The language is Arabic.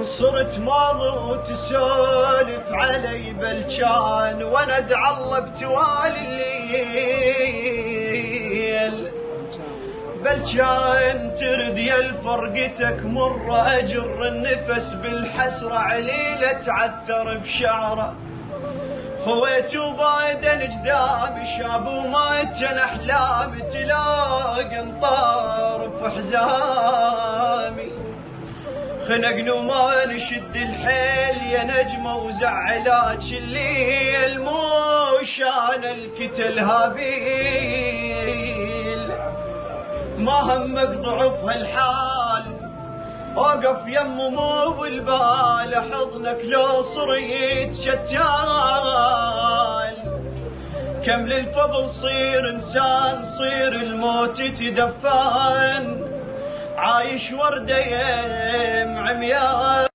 صرت ماضي وتسولف علي بلجان وانا ادعى الله بتوالي الليل. بلجان ترد يا فرقتك مرة اجر النفس بالحسرة عليلة تعثر بشعره. خويت وبايدن جدامي شاب وما كان احلامي تلاقي انطار بحزامي. خنقن وما نشد الحيل يا نجمة وزعلات الليل مو شان الكتل هابيل. ما همك ضعف هالحال اوقف يمه مو بالبال حضنك لو صريت شتال. كم للفضل صير انسان صير الموت تدفن عايش وردة عميان.